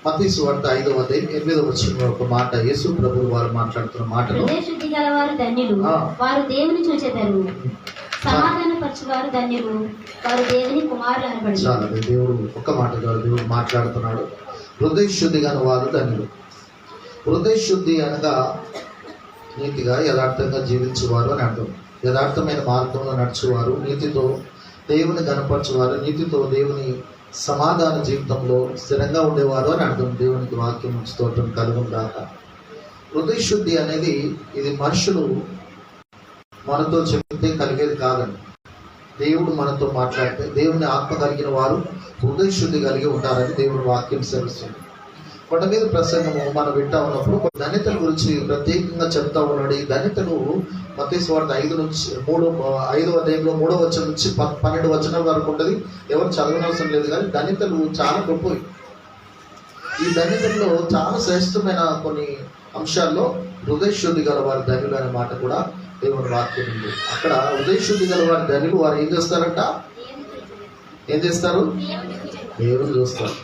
మత్తయి సువార్త 5వ అధ్యాయం 8వ వచనంలో ఒక మాట, యేసు ప్రభువు వారు మాట్లాడుతున్న మాటలు, హృదయశుద్ధి గలవారు ధన్యులు, వారు దేవుని చూచెదరు. సమాధానపరచువారు ధన్యులు, వారు దేవుని కుమారులు అనబడును. చాలా దేవుడు ఒక్క మాట ద్వారా దేవుడు మాట్లాడుతున్నాడు. హృదయ శుద్ధి గల వారు ధన్యులు. హృదయ శుద్ధి అనగా నీతిగా యథార్థంగా జీవించేవారు అని అర్థం. యథార్థమైన మార్గంలో నడుచువారు, నీతితో దేవుని గణపరచువారు, నీతితో దేవుని సమాధాన జీవితంలో స్థిరంగా ఉండేవారు అని అర్థం. దేవునికి వాక్యం స్తోత్రం కలుగును గాక. హృదయ శుద్ధి అనేది ఇది మనుషులు మనతో చెప్తే కలిగేది కాదండి. దేవుడు మనతో మాట్లాడితే, దేవుని ఆత్మ కలిగిన వారు హృదయ శుద్ధి కలిగి ఉంటారని దేవుని వాక్యం సెలవుస్తుంది. కొండ మీద ప్రసంగము మనం వింటా ఉన్నప్పుడు ధన్యతల గురించి ప్రత్యేకంగా చెప్తా ఉన్నాడు. ఈ ధన్యతలు మత్తయి సువార్త 5వ అధ్యాయంలో 3వ వచనం నుంచి 12 వచనాల వరకు ఉంటుంది. ఎవరు చదవనవసరం లేదు, కానీ ధన్యతలు చాలా గొప్పవి. ఈ ధన్యతల్లో చాలా శ్రేష్టమైన కొన్ని అంశాల్లో హృదయ శుద్ధి గల వారి ధన్యులు అనే మాట కూడా దేవుని వాక్యం ఉంది. అక్కడ హృదయ శుద్ధి గల వారి ధన్యులు వారు ఏం చేస్తారంట? ఏం చేస్తారు? దేవుని చూస్తారు.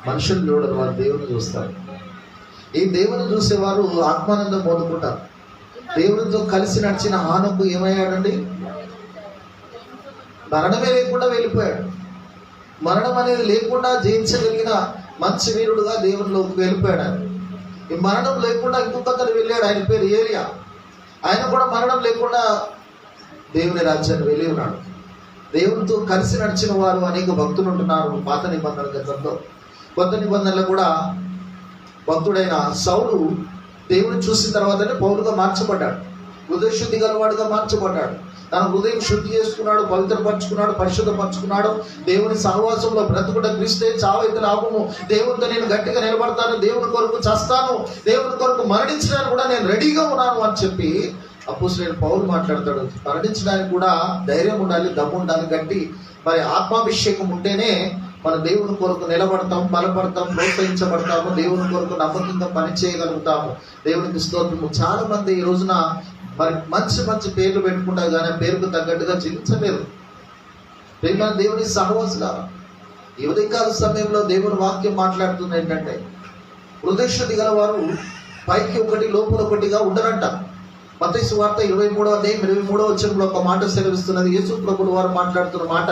మనుషులు చూడరు, వారు దేవుని చూస్తారు. ఈ దేవుని చూసేవారు ఆత్మానందం పొందుకుంటారు. దేవునితో కలిసి నడిచిన హానోకు ఏమయ్యాడండి? మరణమే లేకుండా వెళ్ళిపోయాడు. మరణం అనేది లేకుండా జయించగలిగిన మంచి వీరుడుగా దేవునిలోకి వెళ్ళిపోయాడు. ఈ మరణం లేకుండా ఇంకొకరు వెళ్ళాడు, ఆయన పేరు ఏలియా. ఆయన కూడా మరణం లేకుండా దేవుని రాజ్యాన్ని వెళ్ళి ఉన్నాడు. దేవునితో కలిసి నడిచిన వారు అనేక భక్తులు ఉంటున్నారు. పాత నిబంధనల గ్రంథంలో, కొత్త నిబంధనలు కూడా భక్తుడైన సౌలు దేవుని చూసిన తర్వాతనే పౌలుగా మార్చబడ్డాడు. హృదయ శుద్ధి గలవాడుగా మార్చబడ్డాడు. తన హృదయం శుద్ధి చేసుకున్నాడు, పవిత్రపరచుకున్నాడు, పరిశుద్ధపరచుకున్నాడు. దేవుని సహవాసంలో బ్రతుకుట క్రీస్తే, చావైతే లాభము. దేవునితో నేను గట్టిగా నిలబడతాను, దేవుని కొరకు చస్తాను, దేవుని కొరకు మరణించడానికి కూడా నేను రెడీగా ఉన్నాను అని చెప్పి అపోస్తలుడైన పౌలు మాట్లాడతాడు. మరణించడానికి కూడా ధైర్యం ఉండాలి, దమ్ము ఉండాలి, గట్టి మరి ఆత్మాభిషేకం ఉంటేనే మన దేవుని కొరకు నిలబడతాం, బలపడతాం, ప్రోత్సహించబడతాము, దేవుని కొరకు నమ్మకంగా పని చేయగలుగుతాము. దేవునికి స్తోత్రము. చాలా మంది ఈ రోజున మరి మంచి మంచి పేర్లు పెట్టుకుంటారు, కానీ పేరుకు తగ్గట్టుగా జీవించలేరు. ప్రేమ దేవుని సహవాసులా, ఈ ఉదయకాల సమయంలో దేవుని వాక్యం మాట్లాడుతుంది ఏంటంటే, హృదయ శుద్ధి గల వారు పైకి ఒకటి లోపల ఒకటిగా ఉండరంట. మత్తయి సువార్త 23వ అధ్యాయం 23వ వచనంలో ఒక మాట సెలవిస్తున్నది. యేసు ప్రభువు వారు మాట్లాడుతున్న మాట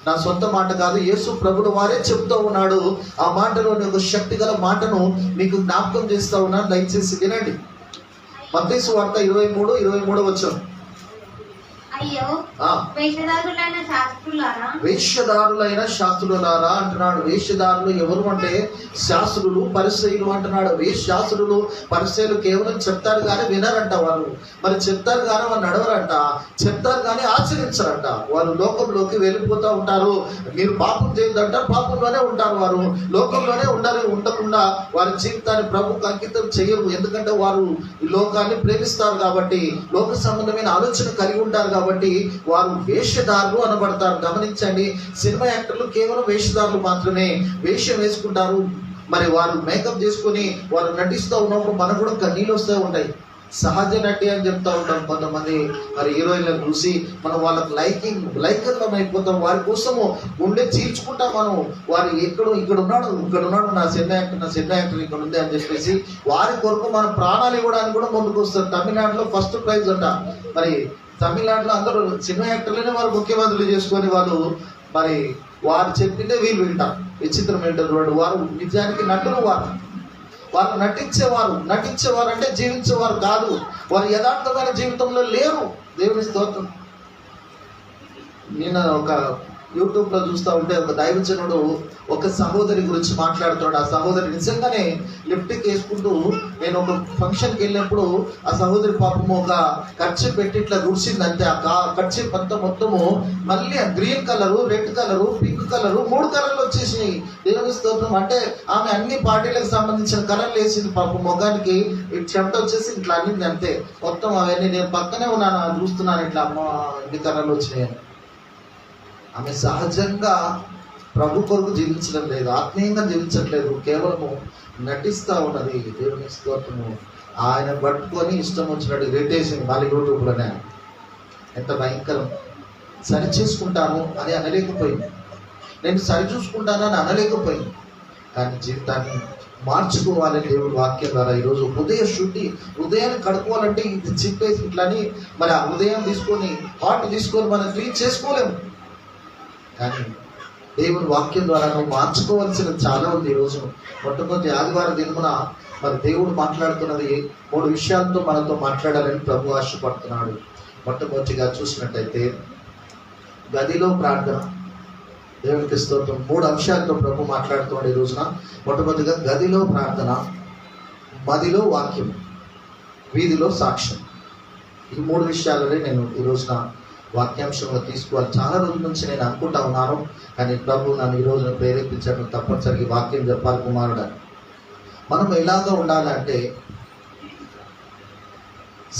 నా సొంత మాట కాదు, యేసు ప్రభువు వారే చెప్తూ ఉన్నాడు. ఆ మాటలోని ఒక శక్తి గల మాటను మీకు జ్ఞాపకం చేస్తూ ఉన్నాను, దయచేసి వినండి. మత్తయి సువార్త 23వ వచనం. అయ్యో వేషధారులైన శాస్త్రులారా అంటున్నాడు. వేషధారులు ఎవరు అంటే శాస్త్రులు, పరిసయ్యులు అంటున్నాడు. శాస్త్రులు పరిసయ్యులు కేవలం చెప్తారు కానీ వినరంట. వాళ్ళు మరి చెప్తారు కానీ వాళ్ళు నడవరంట, చెప్తారు కానీ ఆచరించరంట. వాళ్ళు లోకంలోకి వెళ్ళిపోతూ ఉంటారు. మీరు పాపం చేయొద్దంటారు, పాపంలోనే ఉంటారు. వారు లోకంలోనే ఉండకుండా వారి జీవితాన్ని ప్రభువుకు అంకితం చేయరు. ఎందుకంటే వారు ఈ లోకాన్ని ప్రేమిస్తారు కాబట్టి, లోక సంబంధమైన ఆలోచన కలిగి ఉంటారు కాబట్టి వారు వేషధారులు అనబడతారు. గమనించండి, సినిమా యాక్టర్లు కేవలం వేషధారులు మాత్రమే. వేషం వేసుకుంటారు. మరి వారు మేకప్ చేసుకుని వారు నటిస్తూ ఉన్నప్పుడు మనకు కూడా కన్నీళ్ళు వస్తూ ఉంటాయి. సహజ నటి అని చెప్తా ఉంటాం కొంతమంది. మరి హీరోయిన్లను చూసి మనం వాళ్ళకి లైకర్లం అయిపోతాం. వారి కోసము గుండె చీల్చుకుంటాం మనం. వారు ఇక్కడ ఉన్నాడు నా సినిమా యాక్టర్ ఇక్కడ ఉంది అని చెప్పేసి వారి కొరకు మన ప్రాణాలు ఇవ్వడానికి కూడా ముందుకు వస్తారు. తమిళనాడులో ఫస్ట్ ప్రైజ్ అంట. మరి తమిళనాడులో అందరూ సినిమా యాక్టర్లనే వారు ముఖ్యమంత్రులు చేసుకొని మరి వారు చెప్పిందే వీళ్ళు వింటారు. విచిత్రం ఏంటంటే వారు నిజానికి నటులు. వారు నటించేవారు అంటే జీవించేవారు కాదు. వారు యథార్థమైన జీవితంలో లేరు. దేవుని స్తోత్రం. నిన్న ఒక యూట్యూబ్లో చూస్తూ ఉంటే ఒక దైవజనుడు ఒక సహోదరి గురించి మాట్లాడుతున్నాడు. ఆ సహోదరి నిజంగానే లిఫ్ట్కి వేసుకుంటూ, నేను ఒక ఫంక్షన్కి వెళ్ళినప్పుడు ఆ సహోదరి పాపము ఒక ఖర్చు పెట్టి ఇట్లా రుడిసిందంటే ఆ ఖర్చు మొత్తము మళ్ళీ green colour, red colour, pink colour, 3 కలర్లు వచ్చేసినాయి. దేవుని స్తోత్రం. అంటే ఆమె అన్ని పార్టీలకు సంబంధించిన కలర్లు వేసింది. పాపం ముఖానికి చెమట వచ్చేసి ఇట్లా అన్నింది అంతే. మొత్తం అవన్నీ నేను పక్కనే ఉన్నాను, చూస్తున్నాను ఇట్లా అమ్మ ఎన్ని కలర్లు వచ్చినాయని. ఆమె సహజంగా ప్రభు కొరకు జీవించడం లేదు, ఆత్మీయంగా జీవించట్లేదు, కేవలము నటిస్తూ ఉన్నది. దేవుని స్తోత్రము. ఆయన పట్టుకొని ఇష్టం వచ్చినట్టు రేటేసింది మళ్ళీ యూట్యూబ్లోనే. ఎంత భయంకరం. సరి చేసుకుంటాను అని అనలేకపోయింది. నేను సరి చూసుకుంటానని అనలేకపోయింది. కానీ జీవితాన్ని మార్చుకోవాలని దేవుడి వాక్యం ద్వారా ఈరోజు హృదయ శుద్ధి, హృదయాన్ని కడుక్కోవాలంటే ఇది చెప్పేసి ఇట్లని మరి ఆ హృదయం తీసుకొని హార్ట్ తీసుకొని మనం క్లీన్ చేసుకోలేము. కానీ దేవుని వాక్యం ద్వారా నువ్వు మార్చుకోవాల్సినది చాలా ఉంది. ఈరోజు మొట్టమొదటి ఆదివారం దినమున మరి దేవుడు మాట్లాడుతున్నది 3 విషయాలతో మనతో మాట్లాడాలని ప్రభు ఆశపడుతున్నాడు. మొట్టమొదటిగా చూసినట్టయితే గదిలో ప్రార్థన. దేవునికి స్తోత్రం. 3 అంశాలతో ప్రభు మాట్లాడుతున్నాడు ఈ రోజున. మొట్టమొదటిగా గదిలో ప్రార్థన, మదిలో వాక్యం, వీధిలో సాక్ష్యం. ఈ 3 విషయాలనే నేను ఈ రోజున వాక్యాంశంలో తీసుకోవాలి. చాలా రోజుల నుంచి నేను అనుకుంటా ఉన్నాను, కానీ ప్రభు నన్ను ఈ రోజున ప్రేరేపించాను, తప్పనిసరిగా వాక్యం చెప్పాలి కుమారుడు. మనం ఎలాగా ఉండాలంటే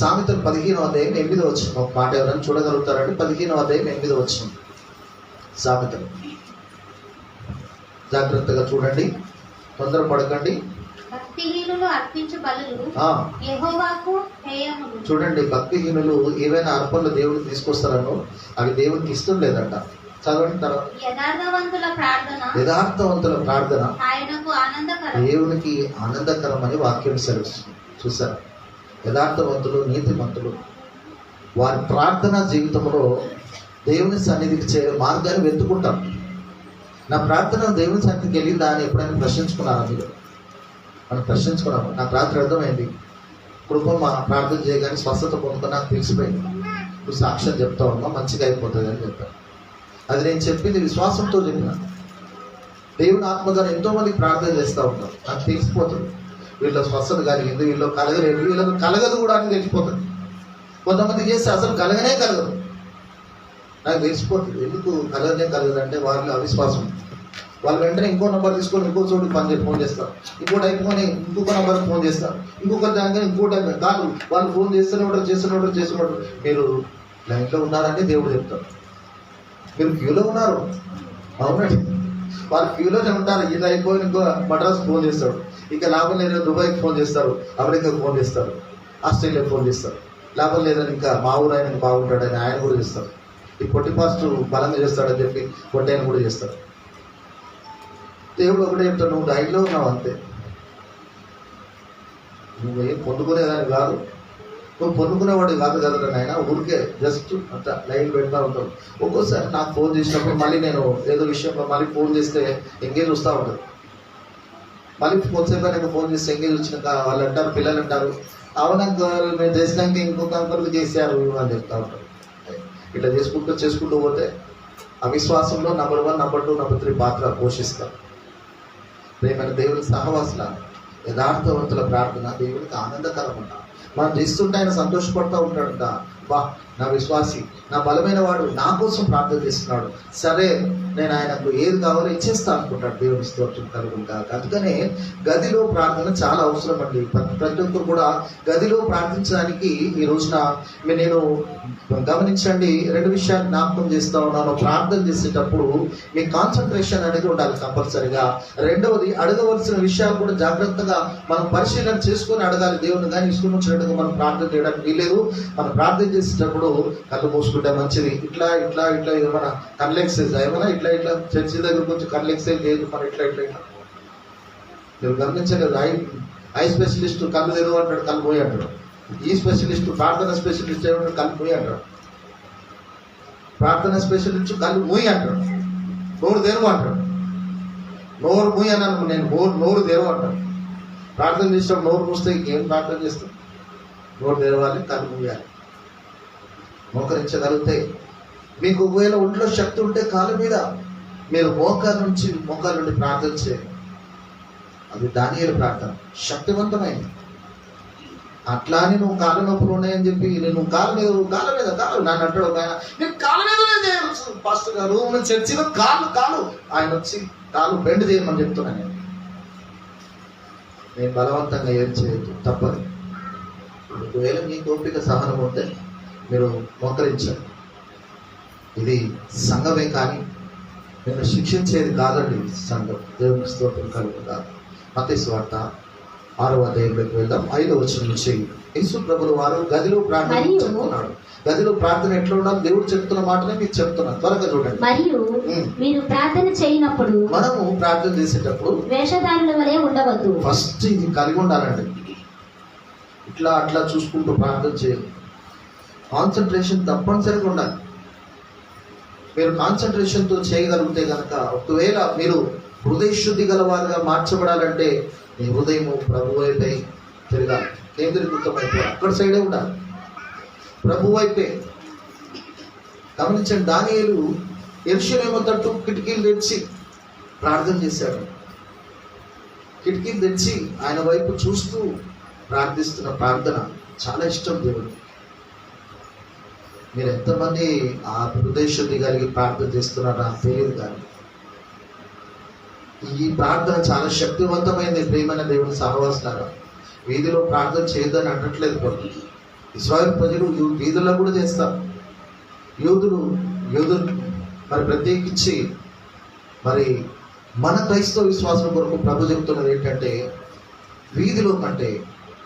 సామెతలు 15వ అధ్యాయం 8వ వచనం ఒక మాట ఎవరైనా చూడగలుగుతారంటే 15వ అధ్యాయం 8వ వచనం సామెతలు. జాగ్రత్తగా చూడండి, తొందరపడకండి. భక్తిహీనులు అర్పించు బలులు ఆ, యెహోవాకు హేయములు. చూడండి, భక్తిహీనులు ఏవైనా అర్పణలు దేవుడికి తీసుకొస్తారనో అవి దేవునికి ఇష్టం లేదంట. చదవండి తర్వాత. యథార్థవంతుల ప్రార్థన యథార్థవంతుల ప్రార్థన ఆయనకు ఆనందకరం. దేవునికి ఆనందకరం అని వాక్యం సెలవిస్తుంది. చూసారు, యథార్థవంతులు, నీతిమంతులు వారి ప్రార్థన జీవితంలో దేవుని సన్నిధికి చేరే మార్గాన్ని వెతుకుంటాం. నా ప్రార్థన దేవుని సన్నిధికి వెళ్ళిందా అని ఎప్పుడైనా ప్రశ్నించుకున్నారా మీరు? మనం ప్రశ్నించుకున్నాము. నా ప్రార్థన అర్థమైంది, కృప మా ప్రార్థన చేయగానే స్వస్థత పొందుకుని నాకు తెలిసిపోయింది, నువ్వు సాక్ష్యం చెప్తా ఉన్నా మంచిగా అయిపోతుంది అని చెప్పాను. అది నేను చెప్పింది విశ్వాసంతో చెప్పిన. దేవుని ఆత్మగారు ఎంతో మంది ప్రార్థన చేస్తూ ఉంటారు, నాకు తెలిసిపోతుంది వీళ్ళ స్వస్థత కలిగింది, వీళ్ళు కలగలేదు, వీళ్ళకి కలగదు కూడా అని తెలిసిపోతుంది. కొంతమంది చేస్తే అసలు కలగనే కలగదు, నాకు తెలిసిపోతుంది. ఎందుకు కలగనే కలగదు అంటే వాళ్ళు అవిశ్వాసం. వాళ్ళు వెంటనే ఇంకో నెంబర్ తీసుకొని ఇంకో చోటుకి ఫోన్ చేస్తారు, ఇంకోటి అయిపోయి ఇంకొక నెంబర్కి ఫోన్ చేస్తారు, ఇంకొక దానికి ఇంకోటి కాదు. వాళ్ళు ఫోన్ చేస్తున్నప్పుడు మీరు లైన్లో ఉన్నారని దేవుడు చెప్తారు. మీరు క్యూలో ఉన్నారు, అవునండి, వాళ్ళు క్యూలోనే ఉంటారు. ఇది అయిపోయి ఇంకో మద్రాస్ ఫోన్ చేస్తాడు, ఇంకా లాభం లేదని దుబాయ్కి ఫోన్ చేస్తారు, అమెరికాకి ఫోన్ చేస్తారు, ఆస్ట్రేలియాకి ఫోన్ చేస్తారు. లాభం లేదని ఇంకా మా ఊరు ఆయన బాగుంటాడని ఆయన కూడా చేస్తారు. ఈ పొట్టి పాస్ట్ బలంగా చేస్తాడని చెప్పి పొట్టి ఆయన కూడా చేస్తారు. దేవుడు ఒకటే చెప్తాడు, నువ్వు లైన్లో ఉన్నావు అంతే, నువ్వు ఏం పొందుకునేదాన్ని కాదు, నువ్వు పొందుకునేవాడు కాదు కదా నాయన, ఊరికే జస్ట్ అట్లా లైన్ పెడతా ఉంటాడు. ఒక్కోసారి నాకు ఫోన్ చేసినప్పుడు మళ్ళీ నేను ఏదో విషయంలో మళ్ళీ ఫోన్ చేస్తే ఎంగేజ్ వస్తూ ఉంటుంది. మళ్ళీ కొద్దిసేపు నాకు ఫోన్ చేస్తే ఎంగేజ్ వచ్చినాక వాళ్ళు అంటారు, పిల్లలు అంటారు, అవునంక మేము చేసినాక ఇంకొక అంకర్లు చేశారు అని చెప్తా ఉంటారు. ఇట్లా చేసుకుంటూ పోతే అవిశ్వాసంలో నెంబర్ 1, నెంబర్ 2, నెంబర్ 3 పాత్ర పోషిస్తారు. ప్రేమైన దేవుని సహవాసుల యథార్థవంతుల ప్రార్థన దేవునికి ఆనందకరం అంట. మనం చేస్తుంటే ఆయన సంతోషపడుతూ ఉంటాడంట. బా, నా విశ్వాసి, నా బలమైన వాడు నా కోసం ప్రార్థన చేస్తున్నాడు, సరే నేను ఆయనకు ఏది కావాలో ఇచ్చేస్తా అనుకుంటాడు. దేవుని స్తోత్రం కలుగుంటా. అందుకనే గదిలో ప్రార్థన చాలా అవసరం అండి. ప్రతి ఒక్కరు కూడా గదిలో ప్రార్థించడానికి ఈ రోజున నేను గమనించండి, 2 విషయాలు జ్ఞాపకం చేస్తా ఉన్నాను. ప్రార్థన చేసేటప్పుడు మీ కాన్సన్ట్రేషన్ అనేది ఉండాలి కంపల్సరిగా. రెండవది, అడగవలసిన విషయాలు కూడా జాగ్రత్తగా మనం పరిశీలన చేసుకొని అడగాలి దేవుని. కానీ ఇష్టం వచ్చినట్టుగా మనం ప్రార్థన చేయడానికి వీలేదు. మనం ప్రార్థన చేసేటప్పుడు కళ్ళు మూసుకుంటే మంచిది. ఇట్లా ఏమైనా కళ్ళు ఎక్సైజ్ ఏమైనా ఇట్లా చర్చి దగ్గర కొంచెం కళ్ళు ఎక్సైజ్ లేదు, మన ఇట్లా మీరు గమనించలేదు. ఐ స్పెషలిస్ట్ కళ్ళు తెరువు అంటాడు, కళ్ళు పోయి అంటాడు. ఈ స్పెషలిస్ట్ ప్రార్థన స్పెషలిస్ట్ ఏమంటాడు, కళ్ళు మూయి అంటాడు. ప్రార్థన స్పెషలిస్ట్ కళ్ళు మూయి అంటాడు, నోరు తెరువు అంటాడు. నోరు మూయి అన్నాను నేను, నోరు తెరువు అంటాడు. ప్రార్థన చేసినప్పుడు నోరు మూస్తే ఏం ప్రార్థన చేస్తాం? నోరు తెరవాలి, కళ్ళు మూయాలి. మోకరించగలిగితే మీకు ఒకవేళ ఒంట్లో శక్తి ఉంటే కాళ్ళ మీద మీరు మోకాల నుండి ప్రార్థన చేయండి. అది దానియేలు ప్రార్థన శక్తివంతమైంది. అట్లా అని నువ్వు కాళ్ళ నొప్పులు ఉన్నాయని చెప్పి నేను కాళ్ళ మీద నన్ను అంటాడు ఒక ఆయన, నేను కాళ్ళ మీద పాస్టర్ గారు నేను చర్చిలో కాళ్ళు ఆయన వచ్చి కాళ్ళు బెండ్ చేయమని చెప్తున్నాను. నేను బలవంతంగా ఏం చేయొద్దు, తప్పదు. ఒకవేళ మీ ఓపిక సహనం ఉంటే మీరు మోకరించండి. ఇది సంఘమే కానీ నేను శిక్షించేది కాదండి సంఘం. దేవుని స్తోత్రం కలుగుతుంది. మత్తయి సువార్త 6వ అధ్యాయంలోకి వెళ్దాం. 5వ వచనం నుంచి యేసు ప్రభులు వారు గదిలో ప్రార్థన చెప్తున్నాడు. గదిలో ప్రార్థన ఎట్లా ఉండాలి దేవుడు చెప్తున్న మాటనే మీకు చెప్తున్నాను, త్వరగా చూడండి. మరియు మీరు ప్రార్థన చేయనప్పుడు, మనము ప్రార్థన చేసేటప్పుడు వేషధారుల వలె ఉండవద్దు. ఫస్ట్ ఇది కలిగి ఉండాలండి. ఇట్లా అట్లా చూసుకుంటూ ప్రార్థన చేయాలి. కాన్సన్ట్రేషన్ తప్పనిసరిగా ఉండాలి. మీరు కాన్సన్ట్రేషన్తో చేయగలిగితే కనుక, ఒకవేళ మీరు హృదయ శుద్ధి గలవారుగా మార్చబడాలంటే మీ హృదయము ప్రభు వైపే తిరగాలి, కేంద్రీకృతం అయిపోయి అక్కడ సైడే ఉండాలి, ప్రభు వైపే. గమనించండి, దానియేలు యెరూషలేము తట్టు కిటికీలు తెచ్చి ప్రార్థన చేశాడు. కిటికీలు తెచ్చి ఆయన వైపు చూస్తూ ప్రార్థిస్తున్న ప్రార్థన చాలా ఇష్టం దేవుడు. మీరు ఎంతమంది ఆ హృదయ శుద్ధి కలిగి ప్రార్థన చేస్తున్నారో నాకు తెలియదు, కానీ ఈ ప్రార్థన చాలా శక్తివంతమైనది. ప్రియమైన దేవుని సహవాసులారా, వీధిలో ప్రార్థన చేయొద్దని అనట్లేదు ప్రభు. ఇశ్రాయేలు ప్రజలు వీధుల్లో కూడా చేస్తారు. యూదులు మరి ప్రత్యేకించి మరి మన క్రైస్తవ విశ్వాసం కొరకు ప్రభు చెబుతున్నది ఏంటంటే, వీధిలో కంటే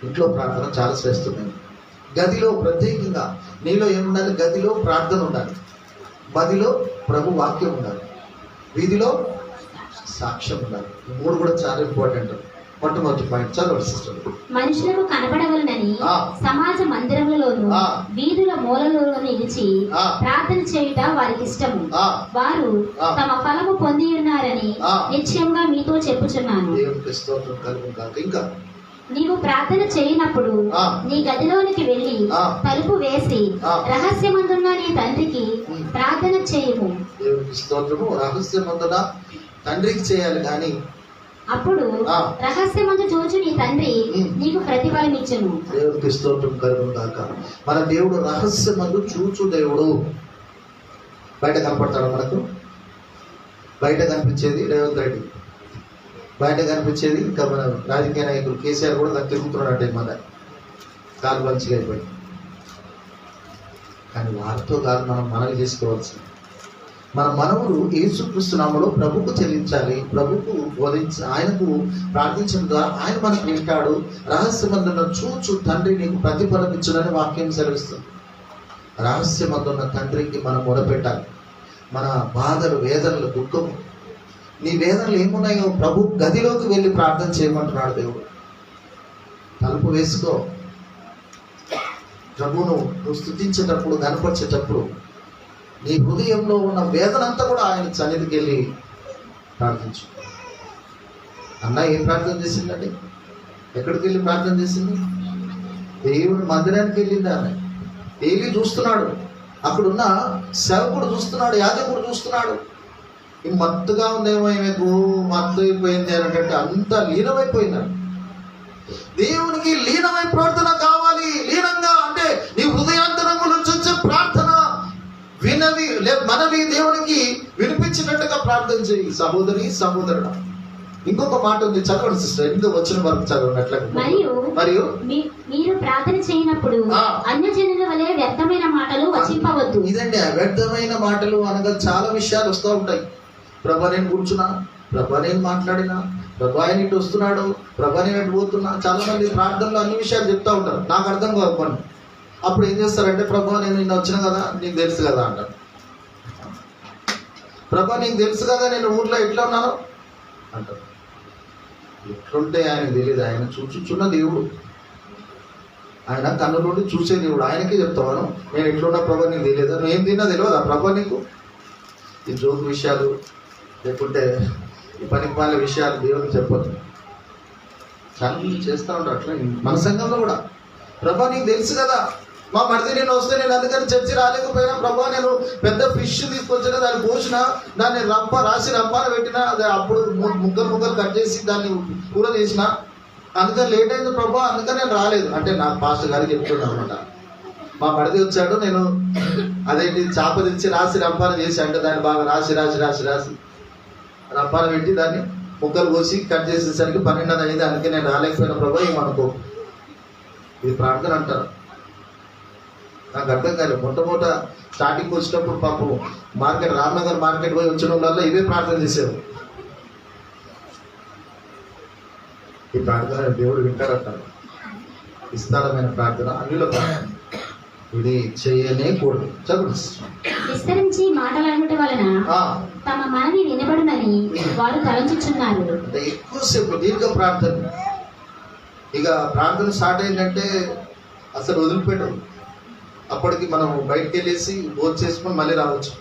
ఇంట్లో ప్రార్థన చాలా శ్రేష్టమైనది. గదిలో ప్రత్యేకంగా నీలో ఏముండాలి? గదిలో ప్రార్థన ఉండాలి, మదిలో ప్రభు వాక్యం ఉండాలి, వీధిలో సాక్ష్యం ఉండాలి. ఈ 3 కూడా చాలా ఇంపార్టెంట్. మొట్టమొదటి పాయింట్ చదవండి సిస్టర్. మనుషులకు కనబడవలనని సమాజ మందిరములలోను వీధుల మూలలోను నిలిచి ప్రార్థన చేయుట వారికి ఇష్టము. వారు తమ ఫలము పొంది ఉన్నారని నిశ్చయంగా మీతో చెప్పుచున్నాను. దేవునికి స్తోత్రం కలుగుగాక. ఇంకా నీవు ప్రార్థన చేయనప్పుడు నీ గదిలోనికి వెళ్ళి తలుపు వేసి రహస్యమందున్న నీ తండ్రికి ప్రార్థన చేయుము. దేవునికి స్తోత్రము. రహస్యమందున తండ్రికి చేయాలి, కానీ అప్పుడు రహస్యమందు చూచు నీ తండ్రి నీకు ప్రతిఫలం ఇచ్చును. దేవునికి స్తోత్రం కలుగుగాక. మన దేవుడు రహస్యమందు చూచు దేవుడు. బయట కనపడతాడు మనకు. బయట కనిపించేది రేవంత్ రెడ్డి, బయట కనిపించేది ఇంకా మన రాజకీయ నాయకులు కేసీఆర్ కూడా నాకు తిరుగుతున్నాడు మన కాలు మంచిగా అయిపోయి. కానీ వారితో కాదు మనం మనవి చేసుకోవాల్సింది. మన మనవులు యేసుక్రీస్తు నామములో ప్రభుకు చెల్లించాలి, ప్రభుకు బోధించి ఆయనకు ప్రార్థించడం ద్వారా ఆయన మనకు వింటాడు. రహస్యమందున్న చూచు తండ్రి నీకు ప్రతిఫలం ఇచ్చునని వాక్యం సెలవిస్తుంది. రహస్యమందున్న తండ్రికి మనం మొరపెట్టాలి. మన బాధలు, వేదనలు, దుఃఖము, నీ వేదనలు ఏమున్నాయో ప్రభు గదిలోకి వెళ్ళి ప్రార్థన చేయమంటున్నాడు దేవుడు. తలుపు వేసుకో. ప్రభువును నువ్వు స్తుతించేటప్పుడు, కనపరిచేటప్పుడు నీ హృదయంలో ఉన్న వేదనంతా కూడా ఆయన సన్నిధికి వెళ్ళి ప్రార్థించు. అన్న ఏం ప్రార్థన చేసిందండి? ఎక్కడికి వెళ్ళి ప్రార్థన చేసింది? దేవుని మందిరానికి వెళ్ళింది ఆమె. ఏలీ చూస్తున్నాడు, అక్కడున్న సేవకుడు చూస్తున్నాడు, యాజకుడు చూస్తున్నాడు. ఈ మత్తుగా ఉందేమో, ఈమెకు మత్తు అయిపోయింది అని అంటే అంత లీనమైపోయిందండి. దేవునికి లీనమై ప్రార్థన కావాలి. లీనంగా అంటే నీ హృదయాంతరంలో నుంచి వచ్చే ప్రార్థన మనవి దేవునికి వినిపించినట్టుగా ప్రార్థన చేయి సహోదరి, సహోదరుడు. ఇంకొక మాట ఉంది, చదవండి సిస్టర్. ఇంకో వచ్చిన వరకు చదవండి. మరియు మీరు ప్రార్థన చేయనప్పుడు అన్యజనుల వలె వ్యర్థమైన మాటలు వచింపవద్దు. ఇదండి, వ్యర్థమైన మాటలు అనగా చాలా విషయాలు వస్తూ ఉంటాయి. ప్రభా నేను కూర్చున్నా, ప్రభా నేను మాట్లాడినా, ప్రభా ఆయన ఇటు వస్తున్నాడు, ప్రభా నేను ఇటు పోతున్నా. చాలా మంది ప్రార్థనలో అన్ని విషయాలు చెప్తా ఉంటారు, నాకు అర్థం కాకపోండి. అప్పుడు ఏం చేస్తారంటే, ప్రభా నేను నిన్న వచ్చిన కదా, నీకు తెలుసు కదా అంటారు. ప్రభా నీకు తెలుసు కదా నేను ఊర్లో ఎట్లా ఉన్నాను అంటారు. ఎట్లుంటే ఆయనకు తెలియదు. ఆయన చూచుచున్న దేవుడు, ఆయన కన్ను నుండి చూసే దేవుడు. ఆయనకే చెప్తాను నేను ఎట్లున్నా ప్రభా నీకు తెలియదు, నువ్వు ఏం తిన్నా తెలియదా ప్రభా నీకు? ఈ జోకు విషయాలు లేకుంటే ఈ పనిపాల విషయాలు దేవుడికి చెప్పదు. చాలా మంది చేస్తూ ఉంటారు అట్లా. మన సంఘంలో కూడా ప్రభా నీకు తెలుసు కదా, మా మరిది నేను వస్తే నేను అందుకని చర్చి రాలేకపోయినా ప్రభా నేను పెద్ద ఫిష్ తీసుకొచ్చిన, దాన్ని కోసిన, దాన్ని రాసి రంపాన పెట్టిన, అప్పుడు ముక్కలు కట్ చేసి దాన్ని కూర చేసిన, అందుకని లేట్ అయింది ప్రభా, అందుకని నేను రాలేదు అంటే నా పాస్టర్ గారికి చెప్తున్నాను అనమాట. మా మరిది వచ్చాడు, నేను అదేంటి చేప తెచ్చి రాసి రంపాన చేసి అంటే దాన్ని బాగా రాసి రంపాన పెట్టి దాన్ని ముక్కలు కోసి కట్ చేసేసరికి 12 అయింది, అందుకే నేను రాలేకపోయినా ప్రభా ఏమనుకో. ఇది ప్రార్థన అంటారు. నాకు అర్థం కాలేదు. మొట్టమొదట స్టార్టింగ్ వచ్చినప్పుడు పాపం మార్కెట్, రామ్నగర్ మార్కెట్ పోయి వచ్చిన వాళ్ళ ఇవే ప్రార్థన చేసేవారు. ఈ ప్రార్థన దేవుడు వింటాడంటారు. విస్తారమైన ప్రార్థన, అన్యుల ప్రార్థన, ఇది చేయనే కూడదు. చదువు. విస్తరించి మాటలనుట వలన తమ మనవి వినబడునని వారు తలంచుచున్నారు. అంటే ఎక్కువసేపు దీర్ఘ ప్రార్థన. ఇక ప్రార్థన స్టార్ట్ అయిందంటే అసలు వదిలిపెట్టరు. అప్పటికి మనం బయటకు వెళ్ళేసి భోజనం చేసుకొని మళ్ళీ రావచ్చు,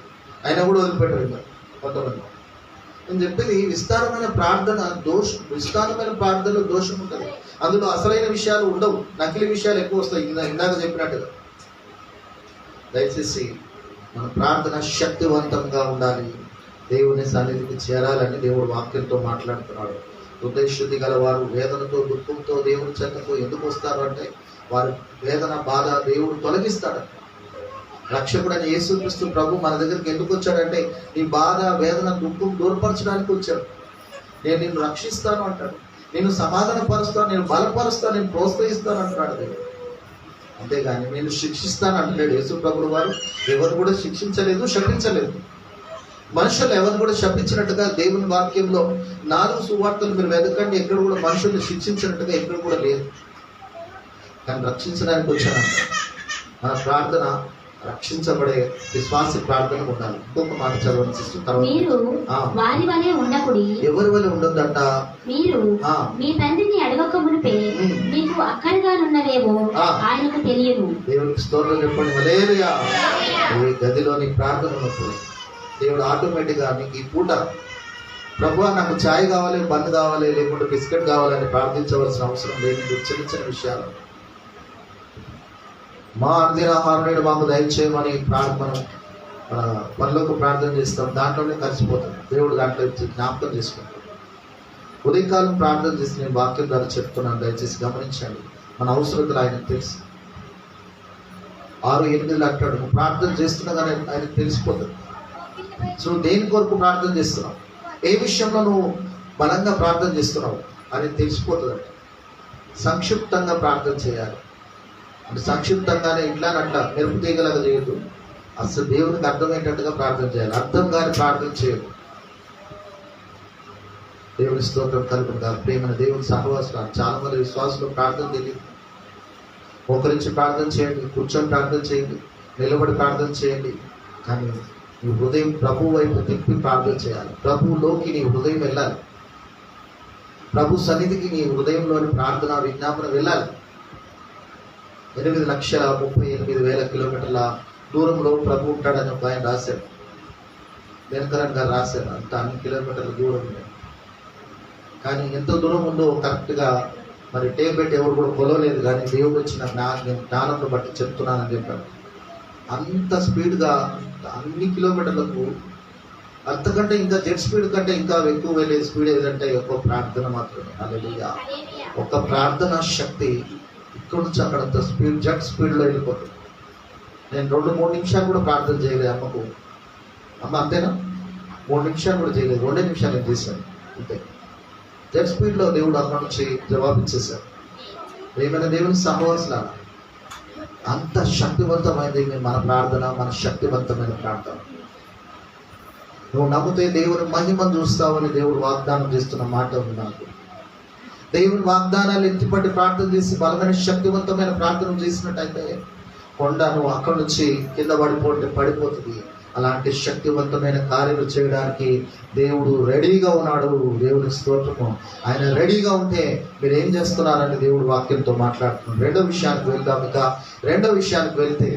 అయినా కూడా వదిలిపెట్టరు. ఇంకా కొంతమంది నేను చెప్పేది విస్తారమైన ప్రార్థన దోషం. విస్తారమైన ప్రార్థనలో దోషం ఉంటుంది. అందులో అసలైన విషయాలు ఉండవు, నకిలీ విషయాలు ఎక్కువ వస్తాయి. ఇందాక చెప్పినట్టుగా దయచేసి మన ప్రార్థన శక్తివంతంగా ఉండాలి. దేవుని సన్నిధికి చేరాలని దేవుడు వాక్యంతో మాట్లాడుతున్నాడు. హృదయశుద్ధి గల వారు వేదనతో దుఃఖంతో దేవుని చెంతకు ఎందుకు వస్తారు అంటే వారి వేదన బాధ దేవుడు తొలగిస్తాడు. రక్షకుడైన యేసుక్రీస్తు ప్రభు మన దగ్గరికి ఎందుకు వచ్చాడంటే నీ బాధ వేదన దుఃఖం దూరపరచడానికి వచ్చాడు. నేను నిన్ను రక్షిస్తాను అంటాడు, నేను సమాధాన పరుస్తాను, నేను బలపరుస్తాను, నేను ప్రోత్సహిస్తాను అంటున్నాడు దేవుడు. అంతేగాని నేను శిక్షిస్తాను అంటున్నాడు యేసు ప్రభుడు వారు. ఎవరు కూడా శిక్షించలేదు, శపించలేదు. మనుషులు ఎవరు కూడా శపించినట్టుగా దేవుని వాక్యంలో 4 సువార్తలు మీరు వెతకండి, ఎక్కడ కూడా మనుషుల్ని శిక్షించినట్టుగా ఎక్కడ కూడా లేదు. కానీ రక్షించడానికి వచ్చానంట. మన ప్రార్థన రక్షించబడే విశ్వాస ప్రార్థన ఉండాలి. ఇంకొక మాట చదవండి సిస్టర్. మీరు వారి వలె ఉండకుడి. ఎవరి వలె ఉండొద్దంట? మీరు మీ తండ్రిని అడగక మునిపే మీకు అక్కడగానున్నవేవో ఆయనకు తెలియదు. దేవునికి స్తోత్రం చెప్పండి. హల్లెలూయా. ఈ గదిలోని ప్రార్థన ఉన్నప్పుడు దేవుడు ఆటోమేటిక్గా నీకు ఈ పూట ప్రభువా నాకు ఛాయ్ కావాలి, బన్ కావాలి, లేకుంటే బిస్కెట్ కావాలని ప్రార్థించవలసిన అవసరం లేదు. చిన్న చిన్న విషయాలు మా అర్ధనాహారం మాకు దయచేయమని మనం పనులకు ప్రార్థన చేస్తాం, దాంట్లోనే కలిసిపోతాం. దేవుడు దాంట్లో జ్ఞాపకం చేసుకుంటాం. ఉదయకాలం ప్రార్థన చేసి నేను వాక్యం ద్వారా చెప్తున్నాను, దయచేసి గమనించండి. మన అవసరతలు ఆయనకు తెలుసు. 6-8 అంటాడు, నువ్వు ప్రార్థన చేస్తున్నా కానీ ఆయనకు తెలిసిపోతుంది. సో దేని కొరకు ప్రార్థన చేస్తున్నావు, ఏ విషయంలో నువ్వు బలంగా ప్రార్థన చేస్తున్నావు అని తెలిసిపోతుంది. సంక్షిప్తంగా ప్రార్థన చేయాలి. అంటే సంక్షిప్తంగానే ఇట్లానట్లా మెరుపు తీగలాగా చేయొద్దు. అసలు దేవునికి అర్థమయ్యేటట్టుగా ప్రార్థన చేయాలి. అర్థం కాని ప్రార్థన చేయదు. దేవుని స్తోత్రం కలుగుతుంది. ప్రేమైన దేవుని సహవాసాలు. చాలా మంది విశ్వాసంలో ప్రార్థన తెలియదు. ఒకరించి ప్రార్థన చేయండి, కూర్చొని ప్రార్థన చేయండి, నిలబడి ప్రార్థన చేయండి. కానీ నీ హృదయం ప్రభు వైపు తిప్పి ప్రార్థన చేయాలి. ప్రభువులోకి నీ హృదయం వెళ్ళాలి. ప్రభు సన్నిధికి నీ హృదయంలోని ప్రార్థన విజ్ఞాపన వెళ్ళాలి. 8,38,000 కిలోమీటర్ల దూరంలో ప్రభు ఉంటాడని ఒక ఆయన రాశాడు. వెంకరన్ గారు రాశారు. అంత అన్ని కిలోమీటర్ల దూరం ఉంది. కానీ ఎంత దూరం ఉందో కరెక్ట్గా మరి టేప్ పెట్టి ఎవరు కూడా కొలవలేదు. కానీ దేవుడు వచ్చిన జ్ఞానంలో బట్టి చెప్తున్నానని చెప్పాడు. అంత స్పీడ్గా అన్ని కిలోమీటర్లకు, అంతకంటే ఇంకా జెట్ స్పీడ్ కంటే ఇంకా ఎక్కువ వెళ్ళే స్పీడ్ ఏదంటే ఒక ప్రార్థన మాత్రమే. హల్లెలూయా. ఒక ప్రార్థన శక్తి ఇక్కడ నుంచి అక్కడంత స్పీడ్, జెట్ స్పీడ్లో వెళ్ళిపోతుంది. నేను 2-3 నిమిషాలు కూడా ప్రార్థన చేయలేదు అమ్మకు. అమ్మ అంతేనా? 3 నిమిషాలు కూడా చేయలేదు, 2 నిమిషాలు నేను చేశాను అంతే. జెట్ స్పీడ్లో దేవుడు అక్కడ నుంచి జవాబిచ్చేశాడు. ఏమైనా దేవుని సహవాసలా అంత శక్తివంతమైనది మన ప్రార్థన, మన శక్తివంతమైన ప్రార్థన. నువ్వు నమ్మితే దేవుని మహిమను చూస్తావని దేవుడు వాగ్దానం చేస్తున్న మాట ఉంది నాకు. దేవుని వాగ్దానాలు ఎత్తిపట్టి ప్రార్థన చేసి బలమైన శక్తివంతమైన ప్రార్థన చేసినట్టయితే కొండ నువ్వు అక్కడి నుంచి కింద పడిపోతుంది. అలాంటి శక్తివంతమైన కార్యాలు చేయడానికి దేవుడు రెడీగా ఉన్నాడు. దేవుని స్తోత్రము. ఆయన రెడీగా ఉంటే మీరు ఏం చేస్తున్నారని దేవుడు వాక్యంతో మాట్లాడుతున్నాడు. రెండో విషయానికి వెళ్దాం. ఇక రెండో విషయానికి వెళ్తే